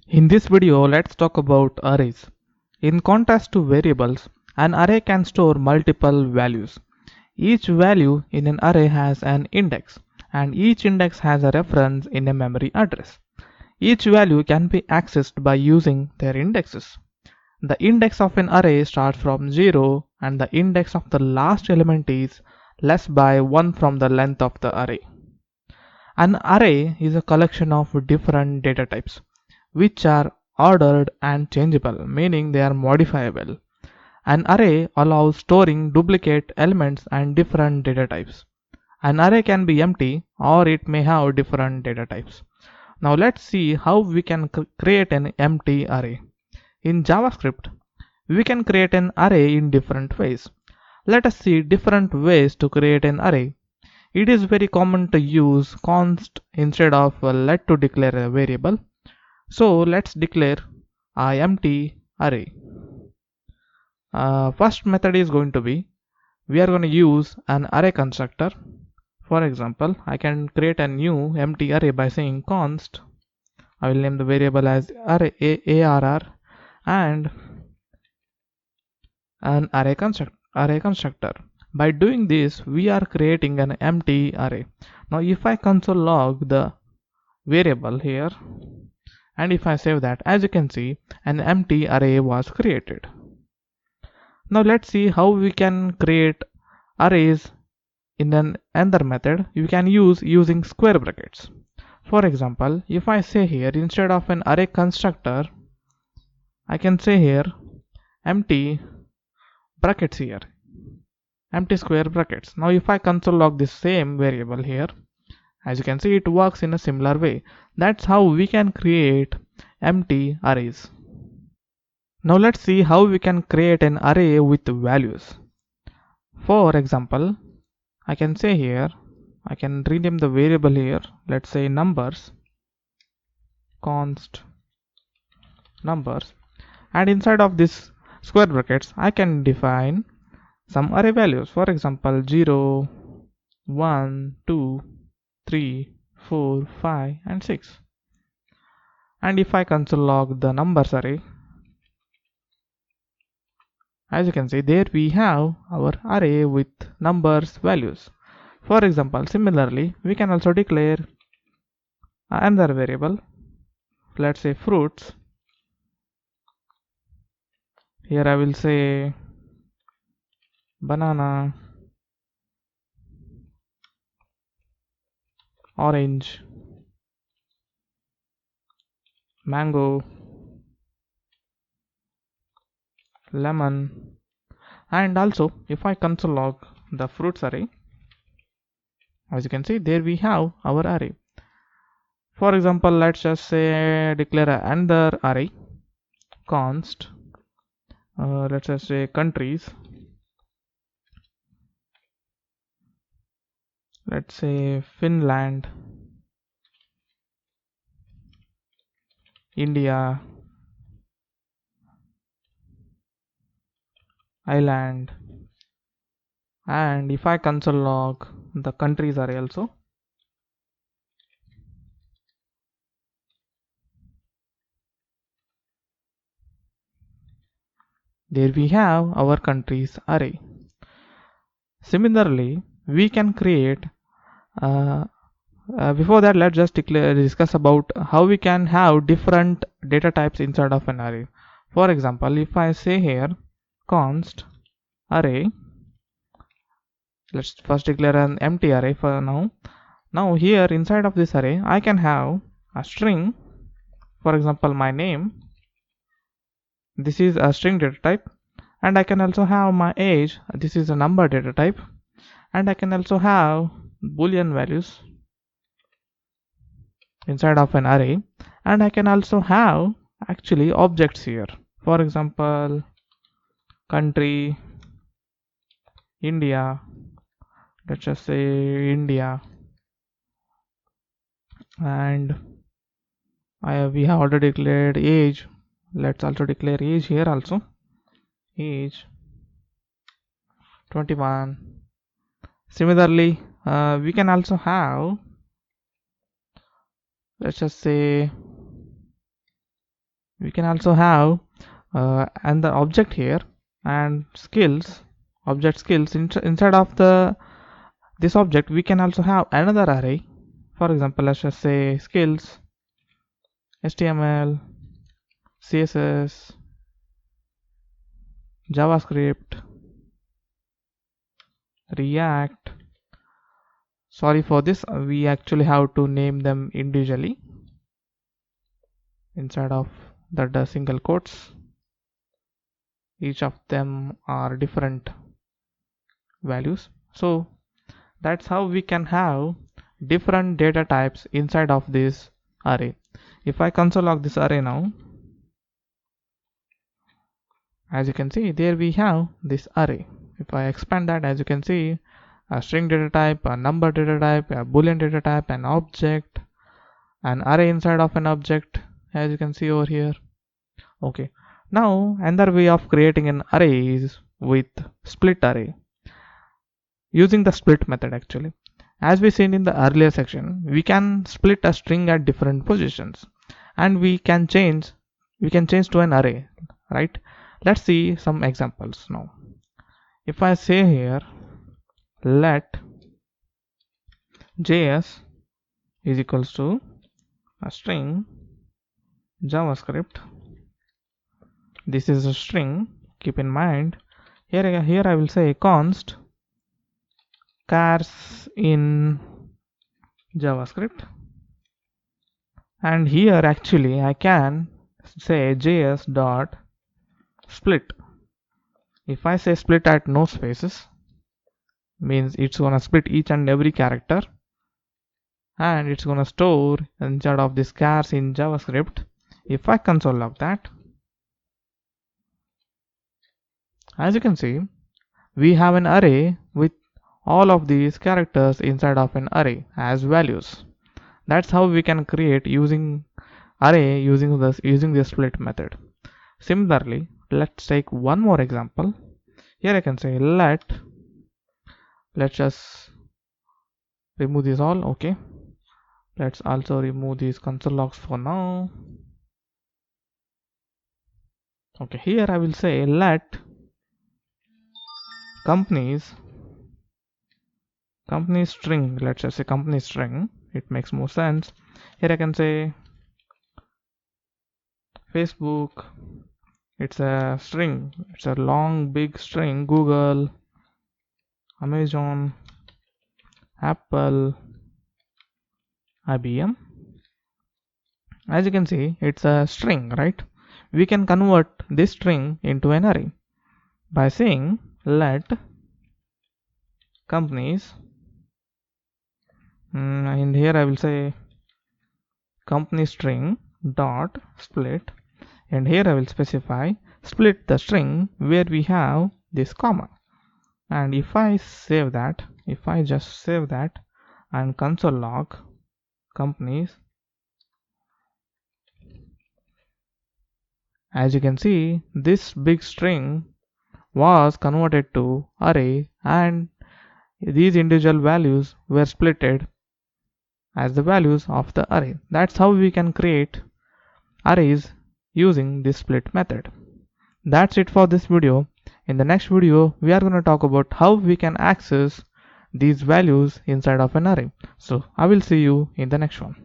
In this video, let's talk about arrays. In contrast to variables, an array can store multiple values. Each value in an array has an index, and each index has a reference in a memory address. Each value can be accessed by using their indexes. The index of an array starts from 0 and the index of the last element is less by 1 from the length of the array. An array is a collection of different data types, which are ordered and changeable, meaning they are modifiable. An array allows storing duplicate elements and different data types. An array can be empty or it may have different data types. Now let's see how we can create an empty array. In JavaScript, we can create an array in different ways. Let us see different ways to create an array. It is very common to use const instead of let to declare a variable. So let's declare a empty array. First method is going to be, we are going to use an array constructor. For example, I can create a new empty array by saying const. I will name the variable as array arr and an array constructor. By doing this, we are creating an empty array. Now if I console log the variable here and if I save that, as you can see, an empty array was created. Now let's see how we can create arrays in another method you can use using square brackets. For example, if I say here instead of an array constructor, I can say here empty brackets here, empty square brackets. Now if I console log this same variable here, as you can see, it works in a similar way. That's how we can create empty arrays. Now let's see how we can create an array with values. For example, I can say here, I can rename the variable here, let's say numbers, const numbers, and inside of this square brackets I can define some array values. For example, 0, 1, 2, 3, 4, 5 and 6. And if I console log the numbers array, as you can see, there we have our array with numbers values. For example, similarly, we can also declare another variable, let's say fruits. Here I will say banana, orange, mango, lemon, and also if I console log the fruits array, as you can see, there we have our array. For example, let's just say declare another array, const, let's just say countries, let's say Finland, India, Ireland, and if I console log the countries array also, there we have our countries array. Similarly, we can create before that, let's just discuss about how we can have different data types inside of an array. For example, if I say here const array, let's first declare an empty array for now. Now here inside of this array I can have a string. For example, my name, this is a string data type, and I can also have my age, this is a number data type, and I can also have boolean values inside of an array, and I can also have actually objects here. For example, country, India, let's just say India, and we have already declared age. Let's also declare age here also, age 21. Similarly, we can also have, let's just say We can also have and the object here and skills, object skills inside of the this object. We can also have another array. For example, let's just say skills, HTML, CSS, JavaScript, React. Sorry for this, we actually have to name them individually inside of the single quotes. Each of them are different values. So that's how we can have different data types inside of this array. If I console log this array now, as you can see, there we have this array. If I expand that, as you can see, a string data type, a number data type, a boolean data type, an object, an array inside of an object, as you can see over here. Okay, now another way of creating an array is with split array, using the split method. Actually, as we seen in the earlier section, we can split a string at different positions, and we can change to an array, right? Let's see some examples now. If I say here, let JS is equals to a string JavaScript. This is a string. Keep in mind here I will say const chars in JavaScript, and here actually I can say JS dot split. If I say split at no spaces, means it's gonna split each and every character, and it's gonna store inside of this chars in JavaScript. If I console log that, as you can see, we have an array with all of these characters inside of an array as values. That's how we can create using array using the split method. Similarly, let's take one more example. Here I can say let's just remove these all. Okay, let's also remove these console logs for now. Okay, here I will say let company string. Let's just say company string, it makes more sense. Here I can say Facebook, it's a string, it's a long big string. Google, Amazon, Apple, IBM. As you can see, it's a string, right? We can convert this string into an array by saying let companies, and here I will say company string dot split, and here I will specify split the string where we have this comma. And if I save that, if I just save that and console log companies, as you can see, this big string was converted to array, and these individual values were splitted as the values of the array. That's how we can create arrays using this split method. That's it for this video. In the next video, we are going to talk about how we can access these values inside of an array. So I will see you in the next one.